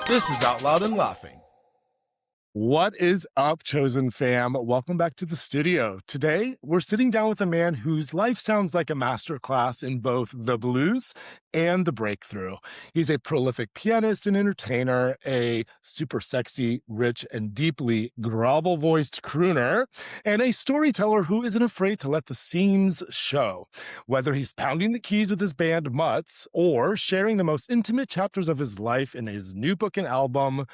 This is Out Loud and Laughing. What is up, Chosen fam? Welcome back to the studio. Today, we're sitting down with a man whose life sounds like a masterclass in both the blues and the breakthrough. He's a prolific pianist and entertainer, a super sexy, rich, and deeply grovel-voiced crooner, and a storyteller who isn't afraid to let the seams show. Whether he's pounding the keys with his band Mutts or sharing the most intimate chapters of his life in his new book and album,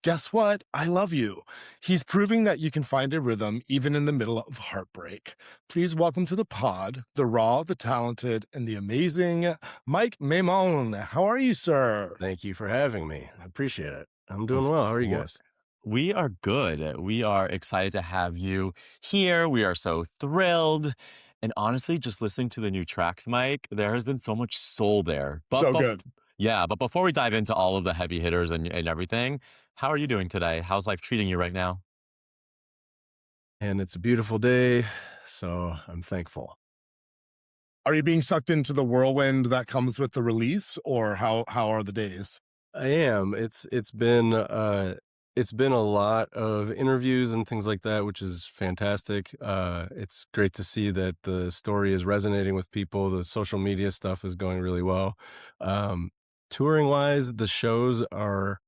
guess what? I love you. He's proving that you can find a rhythm even in the middle of heartbreak. Please welcome to the pod, the raw, the talented, and the amazing Mike Maimone. How are you, sir? Thank you for having me. I appreciate it. I'm doing Of well. How are you course. guys? We are good. We are excited to have you here. We are so thrilled. And honestly, just listening to the new tracks, Mike, there has been so much soul there. So good. Yeah, but before we dive into all of the heavy hitters and everything, how are you doing today? How's life treating you right now? And it's a beautiful day, so I'm thankful. Are you being sucked into the whirlwind that comes with the release, or how are the days? I am. It's been a lot of interviews and things like that, which is fantastic. It's great to see that the story is resonating with people. The social media stuff is going really well. Um, Touring wise, the shows are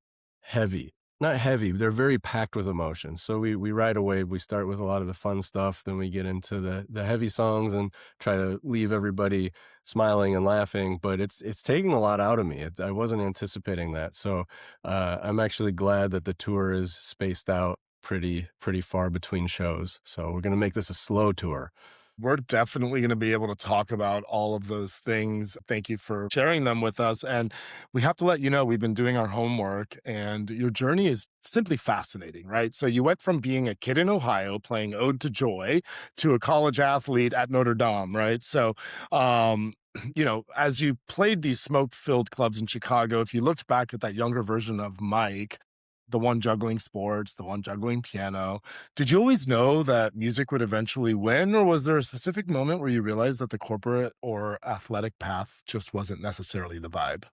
heavy. Not heavy, they're very packed with emotion. So we ride a wave. We start with a lot of the fun stuff, then we get into the heavy songs and try to leave everybody smiling and laughing. But it's taking a lot out of me. I wasn't anticipating that. So I'm actually glad that the tour is spaced out pretty far between shows. So we're gonna make this a slow tour. We're definitely going to be able to talk about all of those things. Thank you for sharing them with us. And we have to let you know we've been doing our homework, and your journey is simply fascinating, right? So you went from being a kid in Ohio playing Ode to Joy to a college athlete at Notre Dame, right? So, as you played these smoke-filled clubs in Chicago, if you looked back at that younger version of Mike, the one juggling sports, the one juggling piano, did you always know that music would eventually win, or was there a specific moment where you realized that the corporate or athletic path just wasn't necessarily the vibe?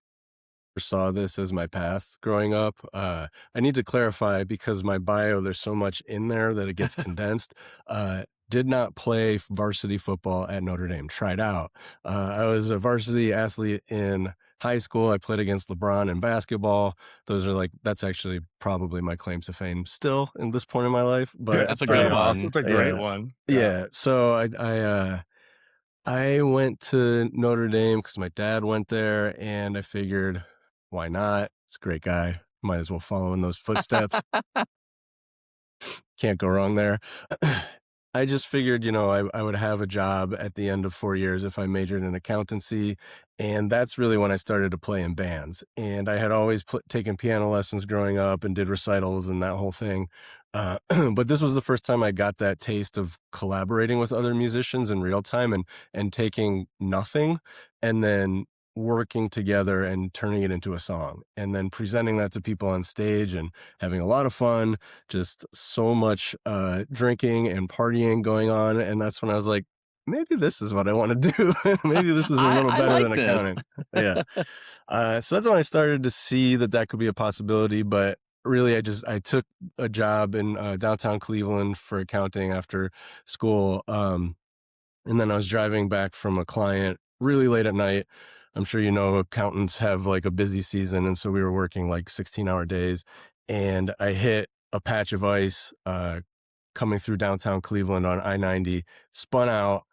Saw this as my path growing up. I need to clarify because my bio, there's so much in there that it gets condensed. Did not play varsity football at Notre Dame, tried out. I was a varsity athlete in high school. I played against LeBron in basketball. That's actually probably my claim to fame still in this point in my life. Yeah, But That's it's a pretty good awesome. one. It's a great yeah, one. Yeah. yeah. So I went to Notre Dame because my dad went there, and I figured, why not? It's a great guy. Might as well follow in those footsteps. Can't go wrong there. I just figured, I would have a job at the end of 4 years if I majored in accountancy. And that's really when I started to play in bands. And I had always taken piano lessons growing up and did recitals and that whole thing. But this was the first time I got that taste of collaborating with other musicians in real time and taking nothing and then working together and turning it into a song and then presenting that to people on stage and having a lot of fun, just so much drinking and partying going on. And that's when I was like, maybe this is what I want to do. Maybe this is a little I better like than this. accounting. Yeah. So that's when I started to see that could be a possibility. But really, I took a job in downtown Cleveland for accounting after school. And then I was driving back from a client really late at night. I'm sure accountants have like a busy season. And so we were working like 16-hour days. And I hit a patch of ice coming through downtown Cleveland on I-90, spun out.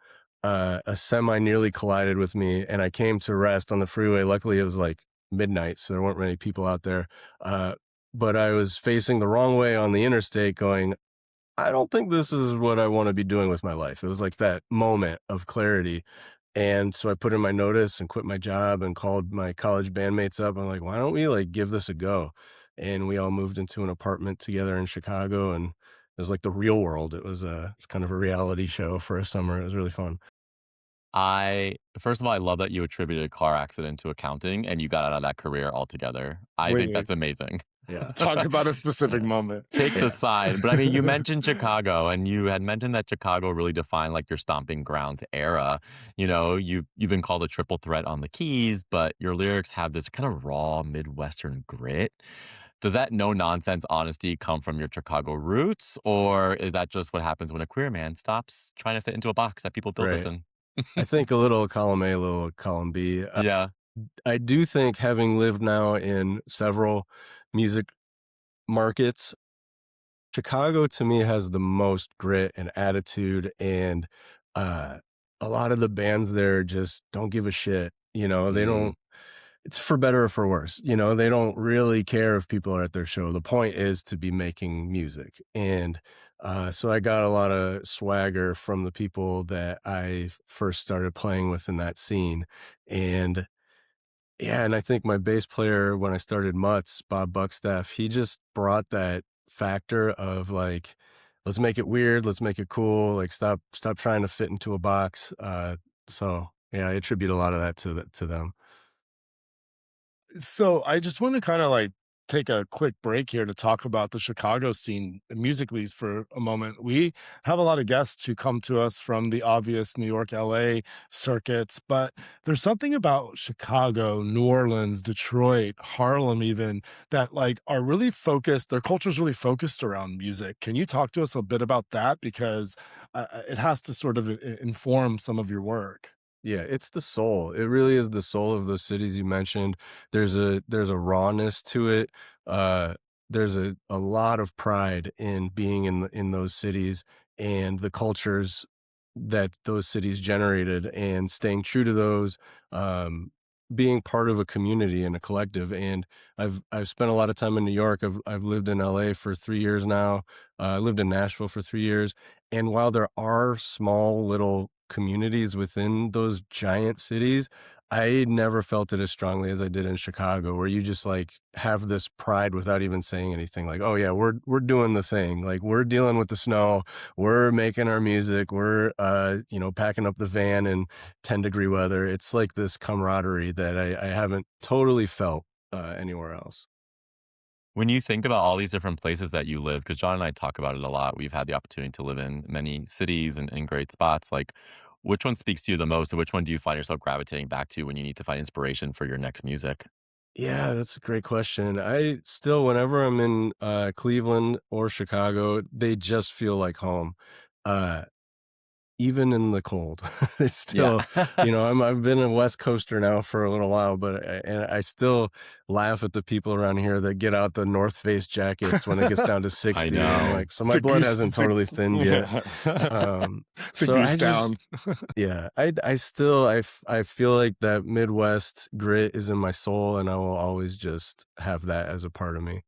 A semi nearly collided with me, and I came to rest on the freeway. Luckily, it was like midnight, so there weren't many people out there. But I was facing the wrong way on the interstate going, I don't think this is what I want to be doing with my life. It was like that moment of clarity. And so I put in my notice and quit my job and called my college bandmates up. I'm like, why don't we like give this a go? And we all moved into an apartment together in Chicago, and it was like the real world. It's kind of a reality show for a summer. It was really fun. I First of all, I love that you attributed a car accident to accounting and you got out of that career altogether. I think Bring that's amazing. Yeah. Talk about a specific Yeah. moment. Take the Yeah. side. But I mean, you mentioned Chicago, and you had mentioned that Chicago really defined like your stomping grounds era. You've been called a triple threat on the keys, but your lyrics have this kind of raw Midwestern grit. Does that no nonsense honesty come from your Chicago roots, or is that just what happens when a queer man stops trying to fit into a box that people build us Right. in? I think a little column A, a little column B. Yeah. I do think having lived now in several music markets, Chicago to me has the most grit and attitude, and uh, a lot of the bands there just don't give a shit. They Mm. don't. It's for better or for worse. They don't really care if people are at their show. The point is to be making music, and so I got a lot of swagger from the people that I first started playing with in that scene, and yeah, and I think my bass player when I started Mutts, Bob Buckstaff, he just brought that factor of like, let's make it weird, let's make it cool, like stop trying to fit into a box. So yeah, I attribute a lot of that to them. So I just want to kind of like take a quick break here to talk about the Chicago scene musically for a moment. We have a lot of guests who come to us from the obvious New York, LA circuits, but there's something about Chicago, New Orleans, Detroit, Harlem, even that like are really focused. Their culture's really focused around music. Can you talk to us a bit about that? Because it has to sort of inform some of your work. Yeah, it's the soul. It really is the soul of those cities you mentioned. There's a rawness to it. Uh, there's a lot of pride in being in those cities and the cultures that those cities generated, and staying true to those, being part of a community and a collective. And I've spent a lot of time in New York. I've lived in LA for 3 years now. I lived in Nashville for 3 years. And while there are small little communities within those giant cities, I never felt it as strongly as I did in Chicago, where you just like have this pride without even saying anything. Like, oh yeah, we're doing the thing. Like we're dealing with the snow, we're making our music, we're packing up the van in 10-degree weather. It's like this camaraderie that I haven't totally felt anywhere else. When you think about all these different places that you live, because John and I talk about it a lot, we've had the opportunity to live in many cities and great spots. Like, which one speaks to you the most, and which one do you find yourself gravitating back to when you need to find inspiration for your next music? Yeah, that's a great question. I still, whenever I'm in Cleveland or Chicago, they just feel like home. Uh, Even in the cold, it's Yeah. still, I've been a West Coaster now for a little while, but I still laugh at the people around here that get out the North Face jackets when it gets down to I 60, and I'm know. like, so my The blood goose, hasn't totally thinned yet. yeah. The So goose I just, down. yeah, I still, I feel like that Midwest grit is in my soul, and I will always just have that as a part of me.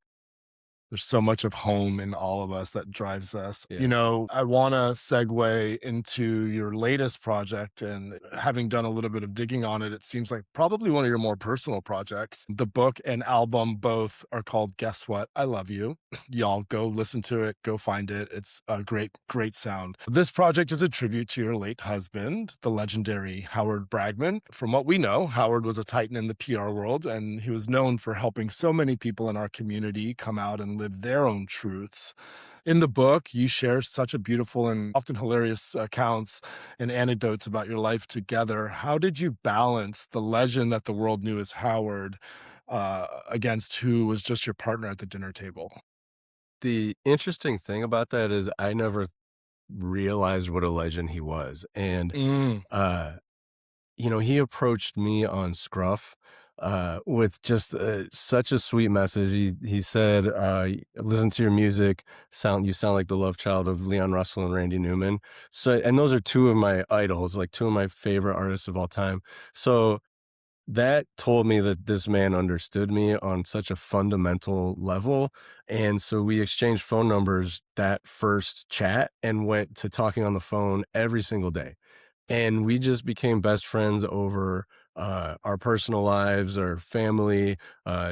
There's so much of home in all of us that drives us. Yeah. I want to segue into your latest project. And having done a little bit of digging on it, it seems like probably one of your more personal projects. The book and album both are called Guess What? I Love You. Y'all go listen to it, go find it. It's a great, great sound. This project is a tribute to your late husband, the legendary Howard Bragman. From what we know, Howard was a titan in the PR world, and he was known for helping so many people in our community come out and live their own truths. In the book, you share such a beautiful and often hilarious accounts and anecdotes about your life together. How did you balance the legend that the world knew as Howard against who was just your partner at the dinner table? The interesting thing about that is I never realized what a legend he was. And, Mm, uh, he approached me on Scruff, with just such a sweet message. He said, "Listen to your music. You sound like the love child of Leon Russell and Randy Newman." So, and those are two of my idols, like two of my favorite artists of all time. So that told me that this man understood me on such a fundamental level. And so we exchanged phone numbers that first chat and went to talking on the phone every single day. And we just became best friends over our personal lives, our family,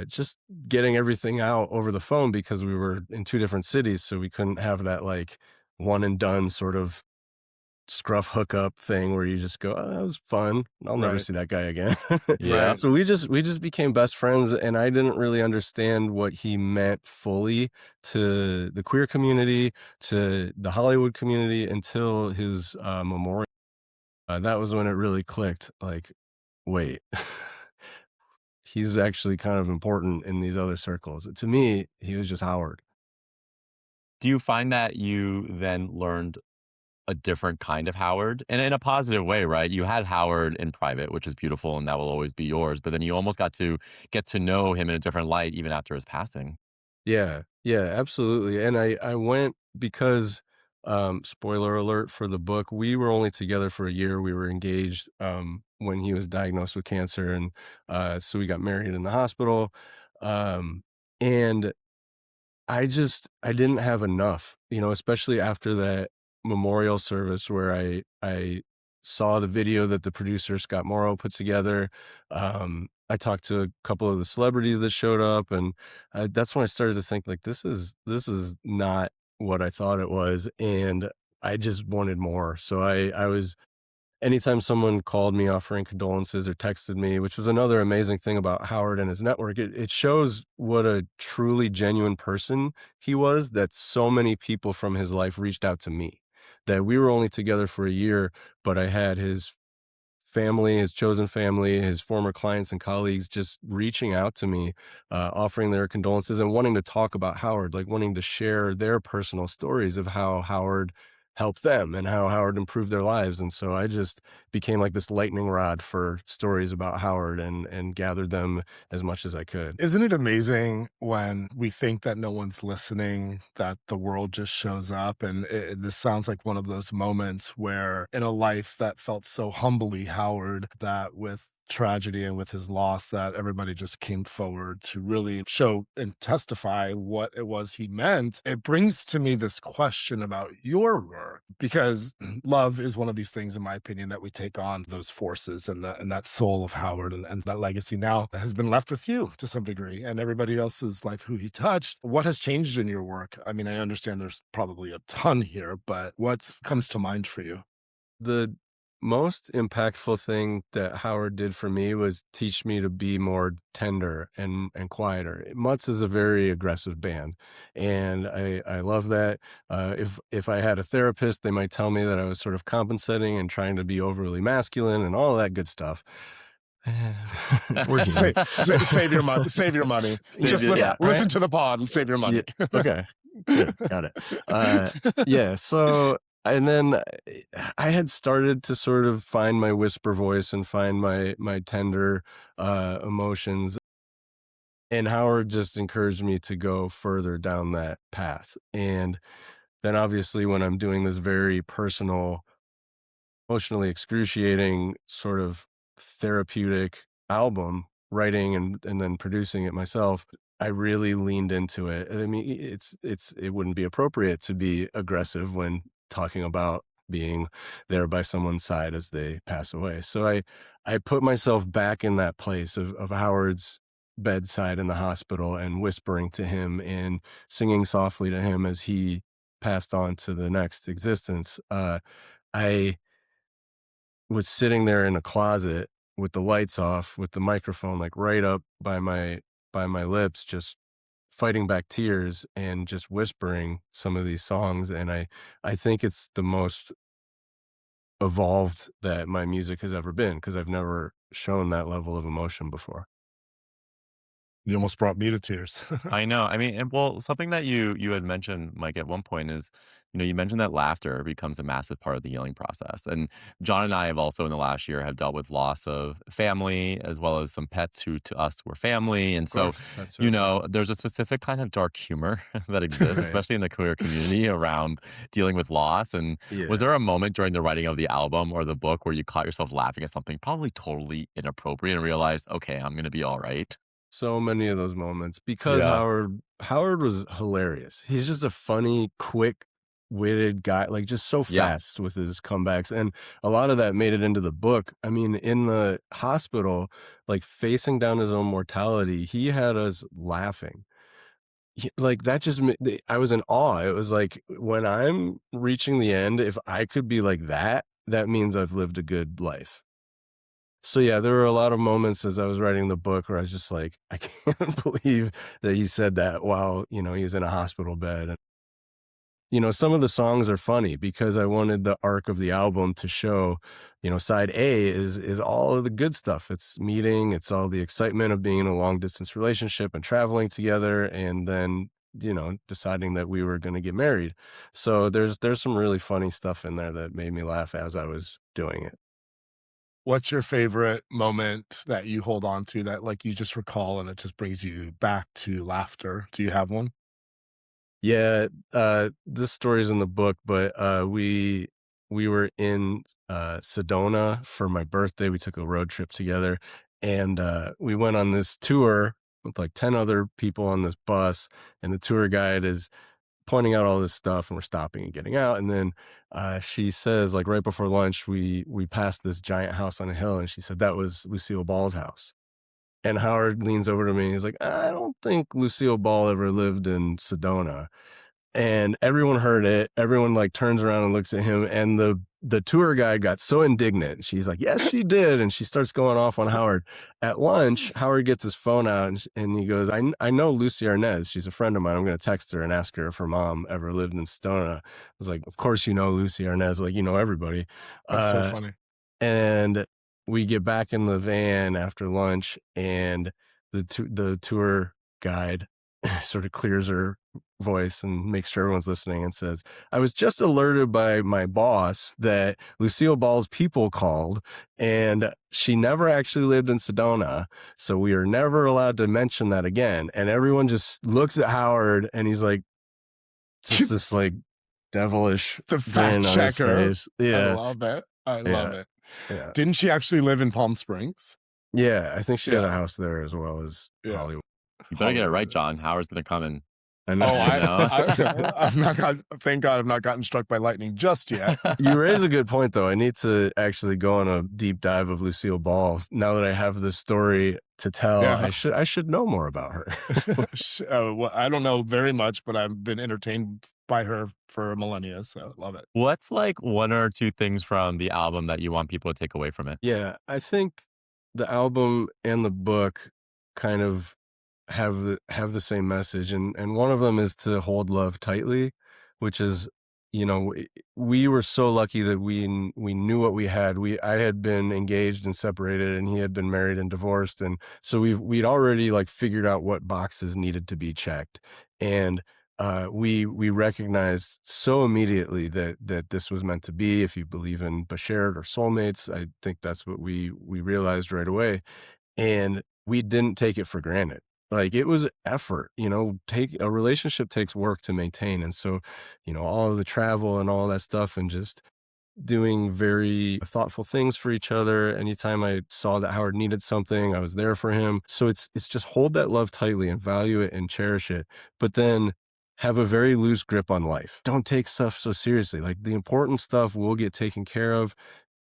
just getting everything out over the phone because we were in two different cities. So we couldn't have that like one and done sort of scruff hookup thing where you just go, "Oh, that was fun. I'll never right, see that guy again." Yeah. right. So we just became best friends, and I didn't really understand what he meant fully to the queer community, to the Hollywood community until his memorial. That was when it really clicked. Like, wait, he's actually kind of important in these other circles. To me, he was just Howard. Do you find that you then learned a different kind of Howard? And in a positive way, right? You had Howard in private, which is beautiful, and that will always be yours, but then you almost got to get to know him in a different light even after his passing. Yeah, yeah, absolutely. And I went because spoiler alert for the book, we were only together for a year. We were engaged when he was diagnosed with cancer, and so we got married in the hospital. And I didn't have enough, especially after that memorial service where I saw the video that the producer Scott Morrow put together. I talked to a couple of the celebrities that showed up, and that's when I started to think like this is not what I thought it was, and I just wanted more. So I was anytime someone called me offering condolences or texted me, which was another amazing thing about Howard and his network, it shows what a truly genuine person he was, that so many people from his life reached out to me. That we were only together for a year, but I had his family, his chosen family, his former clients and colleagues just reaching out to me, offering their condolences and wanting to talk about Howard, like wanting to share their personal stories of how Howard helped them and how Howard improved their lives. And so I just became like this lightning rod for stories about Howard and gathered them as much as I could. Isn't it amazing when we think that no one's listening, that the world just shows up? And this sounds like one of those moments where, in a life that felt so humbly Howard, that with tragedy and with his loss, that everybody just came forward to really show and testify what it was he meant. It brings to me this question about your work, because love is one of these things, in my opinion, that we take on those forces, and that soul of Howard, and that legacy now has been left with you to some degree, and everybody else's life who he touched. What has changed in your work? I mean, I understand there's probably a ton here, but what comes to mind for you? The most impactful thing that Howard did for me was teach me to be more tender and quieter. Mutz is a very aggressive band, and I love that. If I had a therapist, they might tell me that I was sort of compensating and trying to be overly masculine and all that good stuff. We're human. Save your money. Save your money. Just your- listen, yeah, listen right? to the pod and save your money. Yeah, okay. Good, got it. Yeah, so and then I had started to sort of find my whisper voice and find my tender emotions, and Howard just encouraged me to go further down that path. And then obviously when I'm doing this very personal, emotionally excruciating sort of therapeutic album, writing and then producing it myself, I really leaned into it. I mean, it wouldn't be appropriate to be aggressive when talking about being there by someone's side as they pass away. So I put myself back in that place of Howard's bedside in the hospital and whispering to him and singing softly to him as he passed on to the next existence. I was sitting there in a closet with the lights off, with the microphone like right up by my lips, just fighting back tears and just whispering some of these songs. And I think it's the most evolved that my music has ever been, because I've never shown that level of emotion before. You almost brought me to tears. I know. I mean, and well, something that you had mentioned, Mike, at one point is, you mentioned that laughter becomes a massive part of the healing process. And John and I have also in the last year have dealt with loss of family as well as some pets who to us were family. And Of so, course, that's sort of there's a specific kind of dark humor that exists, right. especially in the queer community around dealing with loss. And was Yeah. there a moment during the writing of the album or the book where you caught yourself laughing at something probably totally inappropriate and realized, okay, I'm gonna be all right? So many of those moments because Yeah. Howard was hilarious. He's just a funny, quick-witted guy, like just so Yeah. fast with his comebacks, and a lot of that made it into the book. I mean, in the hospital, like facing down his own mortality, he had us laughing. Like that just I was in awe. It was like when I'm reaching the end, if I could be like that, that means I've lived a good life. So yeah, there were a lot of moments as I was writing the book where I was just like, I can't believe that he said that while, he was in a hospital bed. some of the songs are funny because I wanted the arc of the album to show, side A is all of the good stuff. It's meeting, it's all the excitement of being in a long distance relationship and traveling together, and then deciding that we were going to get married. So there's some really funny stuff in there that made me laugh as I was doing it. What's your favorite moment that you hold on to that, like, you just recall and it just brings you back to laughter? Do you have one? Yeah, this story's in the book, but we were in Sedona for my birthday. We took a road trip together, and we went on this tour with like 10 other people on this bus, and the tour guide is pointing out all this stuff, and we're stopping and getting out. And then she says, like, right before lunch, we passed this giant house on a hill, and she said that was Lucille Ball's house. And Howard leans over to me and he's like, I don't think Lucille Ball ever lived in Sedona. And everyone heard it. Everyone like turns around and looks at him. And the tour guide got so indignant. She's like, yes, she did. And she starts going off on Howard. At lunch, Howard gets his phone out and he goes, I know Lucy Arnaz. She's a friend of mine. I'm going to text her and ask her if her mom ever lived in Sedona. I was like, of course you know Lucy Arnaz. Like, you know everybody. That's so funny. And we get back in the van after lunch, and the tour guide sort of clears her voice and makes sure everyone's listening and says, I was just alerted by my boss that Lucille Ball's people called, and she never actually lived in Sedona, so we are never allowed to mention that again. And everyone just looks at Howard, and he's like, just this like devilish The grin fact on his checker. face. Yeah. I love it. I Yeah. love it. Yeah. Didn't she actually live in Palm Springs? Yeah, I think she had a Yeah. house there as well as Yeah. Hollywood. You better get it right, John. Howard's gonna come and I Oh, know. I've not got. Thank God, I've not gotten struck by lightning just yet. You raise a good point, though. I need to actually go on a deep dive of Lucille Ball now that I have this story to tell. Yeah. I should know more about her. Well, I don't know very much, but I've been entertained by her for millennia, so love it. what's like one or two things from the album that you want people to take away from it? Yeah, I think the album and the book kind of have the same message, and one of them is to hold love tightly, which is, we were so lucky that we knew what we had. I had been engaged and separated, and he had been married and divorced, and so we'd already like figured out what boxes needed to be checked, and we recognized so immediately that this was meant to be. If you believe in Bashert or soulmates, I think that's what we realized right away, and we didn't take it for granted. Like, it was effort, take a relationship takes work to maintain. And so, all of the travel and all that stuff, and just doing very thoughtful things for each other. Anytime I saw that Howard needed something, I was there for him. So it's just hold that love tightly and value it and cherish it. But then have a very loose grip on life. Don't take stuff so seriously. Like, the important stuff will get taken care of.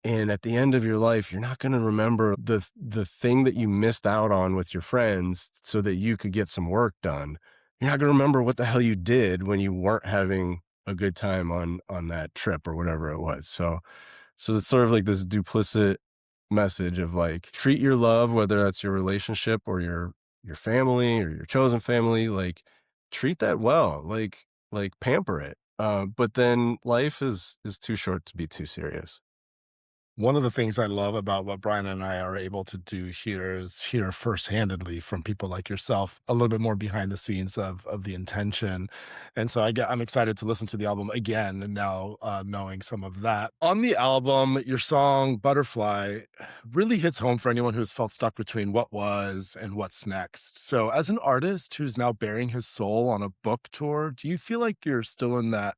And at the end of your life, you're not going to remember the thing that you missed out on with your friends so that you could get some work done. You're not going to remember what the hell you did when you weren't having a good time on that trip or whatever it was. So it's sort of like this duplicit message of like, treat your love, whether that's your relationship or your family or your chosen family, like treat that well, like pamper it. But then life is too short to be too serious. One of the things I love about what Brian and I are able to do here is hear first-handedly from people like yourself a little bit more behind the scenes of the intention. And so I'm excited to listen to the album again and now, knowing some of that. On the album, your song Butterfly really hits home for anyone who's felt stuck between what was and what's next. So as an artist who's now bearing his soul on a book tour, do you feel like you're still in that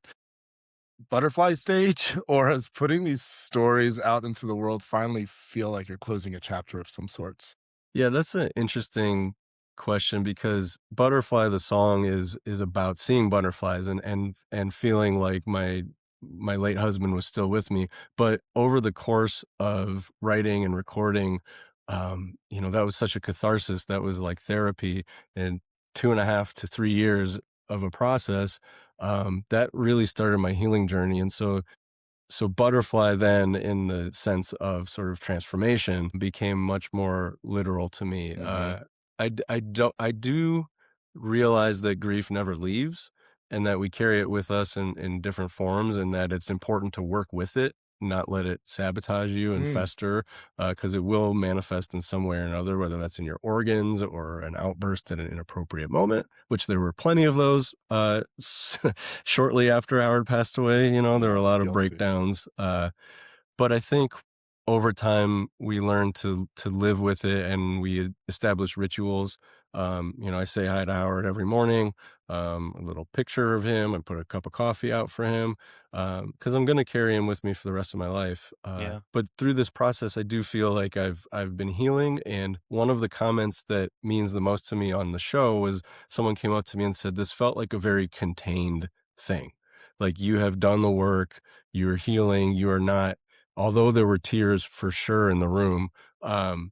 butterfly stage, or has putting these stories out into the world finally feel like you're closing a chapter of some sorts? Yeah, that's an interesting question, because Butterfly, the song, is about seeing butterflies and feeling like my late husband was still with me. But over the course of writing and recording, that was such a catharsis. That was like therapy, and 2.5 to 3 years of a process. That really started my healing journey. And so Butterfly then, in the sense of sort of transformation, became much more literal to me. Mhm. I do realize that grief never leaves, and that we carry it with us in different forms, and that it's important to work with it, not let it sabotage you and Mm, fester, because it will manifest in some way or another, whether that's in your organs or an outburst at an inappropriate moment, which there were plenty of those shortly after Howard passed away. You know, there were a lot of guilty. breakdowns. But I think over time we learn to live with it, and we establish rituals. You know, I say hi to Howard every morning. A little picture of him, and put a cup of coffee out for him, because I'm going to carry him with me for the rest of my life. Yeah. But through this process, I do feel like I've been healing. And one of the comments that means the most to me on the show was someone came up to me and said, "This felt like a very contained thing. Like, you have done the work. You're healing. You are not." Although there were tears for sure in the room, um,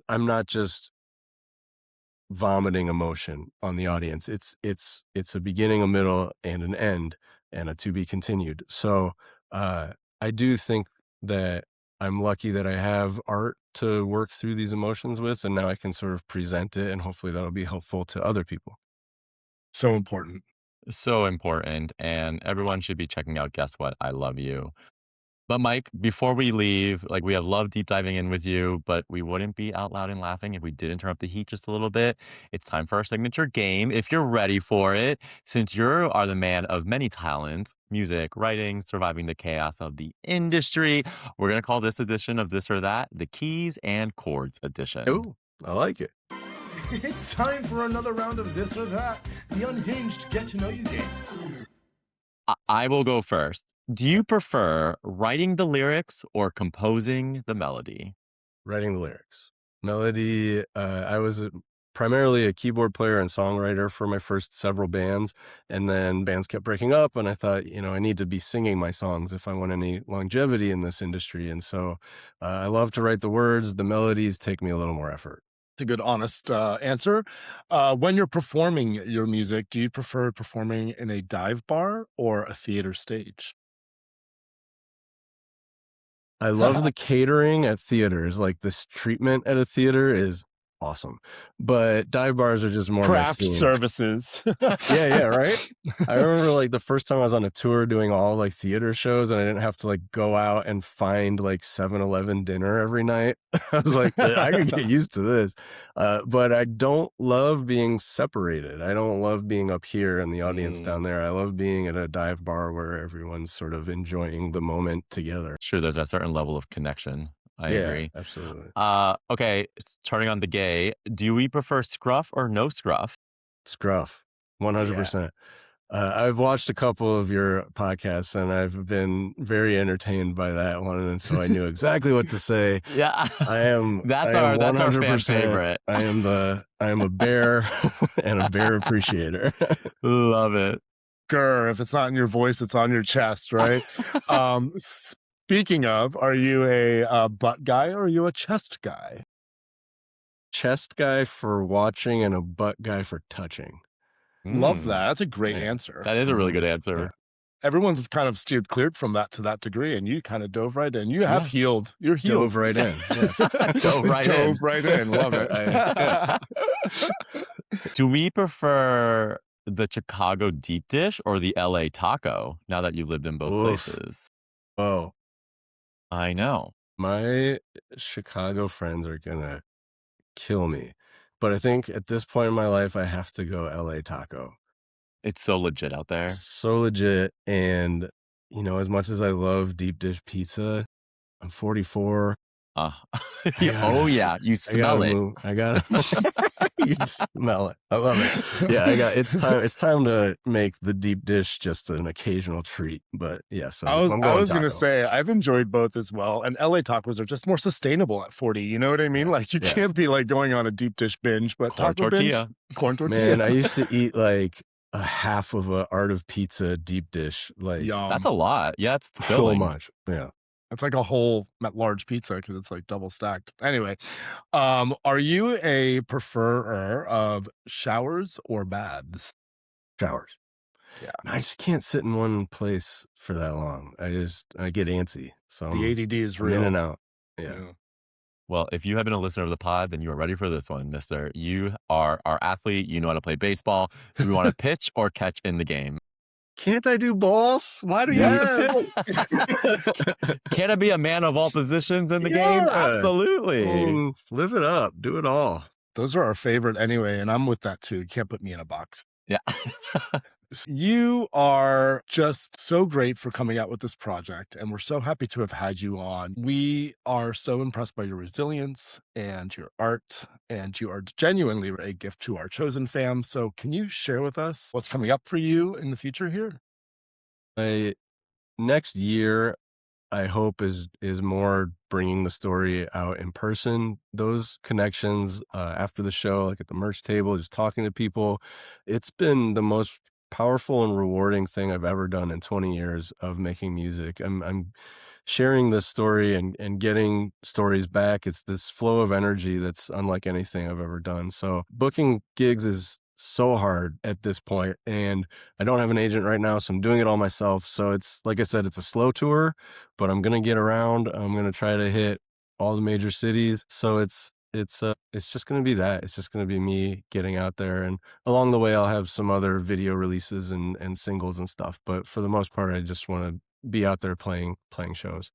I'm not just vomiting emotion on the audience. It's a beginning, a middle, and an end, and a to be continued. So, I do think that I'm lucky that I have art to work through these emotions with, and now I can sort of present it, and hopefully that'll be helpful to other people. So important. So important. And everyone should be checking out Guess What? I Love You. But Mike, before we leave, like we have loved deep diving in with you, but we wouldn't be out loud and laughing if we did interrupt the heat just a little bit. It's time for our signature game. If you're ready for it, since you are the man of many talents, music, writing, surviving the chaos of the industry, we're going to call this edition of This or That the Keys and Chords edition. Oh, I like it. It's time for another round of This or That, the unhinged get to know you game. I will go first. Do you prefer writing the lyrics or composing the melody? Writing the lyrics. Melody, I was primarily a keyboard player and songwriter for my first several bands, and then bands kept breaking up, and I thought, you know, I need to be singing my songs if I want any longevity in this industry. And so I love to write the words. The melodies take me a little more effort. It's a good, honest answer. When you're performing your music, do you prefer performing in a dive bar or a theater stage? I love the catering at theaters. Like, this treatment at a theater is awesome, but dive bars are just more my Craft scene. services. Yeah, right? I remember, like, the first time I was on a tour doing all, like, theater shows, and I didn't have to, like, go out and find, like, 7-Eleven dinner every night. I was like, I could get used to this. But I don't love being separated. I don't love being up here and the audience down there. I love being at a dive bar where everyone's sort of enjoying the moment together. Sure, there's a certain level of connection. I Yeah, agree. absolutely. Okay, turning on the gay. Do we prefer scruff or no scruff? Scruff, Yeah. 100%. I've watched a couple of your podcasts, and I've been very entertained by that one, and so I knew exactly what to say. Yeah, I am that's I am our fan 100%. favorite. I am a bear and a bear appreciator. Love it. Grr, if it's not in your voice, it's on your chest, right? Speaking of, are you a butt guy or are you a chest guy? Chest guy for watching and a butt guy for touching. Love that. That's a great Yeah. answer. That is a really good Yeah. answer. Everyone's kind of steered cleared from that to that degree, and you kind of dove right in. You have healed. You're healed. Dove right in. Yes. Dove right in. Dove right in. Love it. Do we prefer the Chicago deep dish or the LA taco now that you've lived in both Oof. places? Oh, I know. my Chicago friends are gonna kill me, but I think at this point in my life, I have to go LA taco. It's so legit out there. So legit. And, you know, as much as I love deep dish pizza, I'm 44. Oh gotta- yeah, you I smell gotta it. move. I gotta you can smell it. I love it. Yeah, it's time to make the deep dish just an occasional treat. But yes, I was I'm going going to taco. say I've enjoyed both as well, and LA tacos are just more sustainable at 40. You know what I mean? Like you Yeah. can't be like going on a deep dish binge, but Corn taco tortilla. binge, corn tortilla. Man, I used to eat like a half of a Art of Pizza deep dish. Like, Yum. That's a lot. Yeah, it's so filling. much. Yeah. It's like a whole large pizza because it's like double stacked. Anyway, are you a preferer of showers or baths? Showers. Yeah. I just can't sit in one place for that long. I get antsy. So The ADD is I'm real. in and out. Yeah. Well, if you have been a listener of the pod, then you are ready for this one, mister. You are our athlete. You know how to play baseball. Do we want to pitch or catch in the game? Can't I do both? Why do you have Yes. to pick? Can I be a man of all positions in the game? Yeah. I Absolutely. mean, live it up. Do it all. Those are our favorite anyway, and I'm with that too. You can't put me in a box. Yeah. You are just so great for coming out with this project, and we're so happy to have had you on. We are so impressed by your resilience and your art, and you are genuinely a gift to our chosen fam. So, can you share with us what's coming up for you in the future here? Next year, I hope is more bringing the story out in person. Those connections after the show, like at the merch table, just talking to people, it's been the most powerful and rewarding thing I've ever done in 20 years of making music. I'm sharing this story and getting stories back. It's this flow of energy that's unlike anything I've ever done. So booking gigs is so hard at this point, and I don't have an agent right now, so I'm doing it all myself. So it's, like I said, it's a slow tour, but I'm gonna get around. I'm gonna try to hit all the major cities. So it's just gonna be that. It's just gonna be me getting out there, and along the way, I'll have some other video releases and singles and stuff. But for the most part, I just want to be out there playing shows.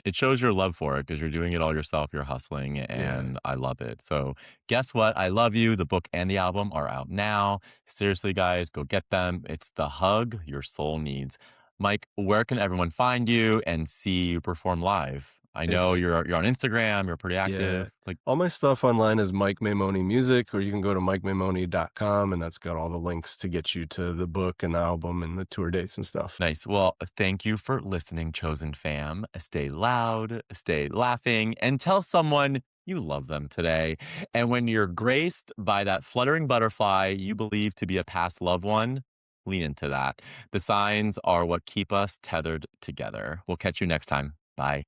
It shows your love for it because you're doing it all yourself. You're hustling, Yeah. and I love it. So, guess what? I love you. The book and the album are out now. Seriously, guys, go get them. It's the hug your soul needs. Mike, where can everyone find you and see you perform live? I know It's you're on Instagram. You're pretty Yeah. active. Like, All my stuff online is Mike Maimone Music, or you can go to mikemaimone.com, and that's got all the links to get you to the book and the album and the tour dates and stuff. nice. Well, thank you for listening, chosen fam. Stay loud, stay laughing, and tell someone you love them today. And when you're graced by that fluttering butterfly you believe to be a past loved one, lean into that. The signs are what keep us tethered together. We'll catch you next time. Bye.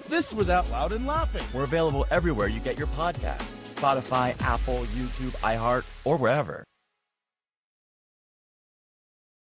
This was Out Loud and Laughing. We're available everywhere you get your podcasts: Spotify, Apple, YouTube, iHeart, or wherever.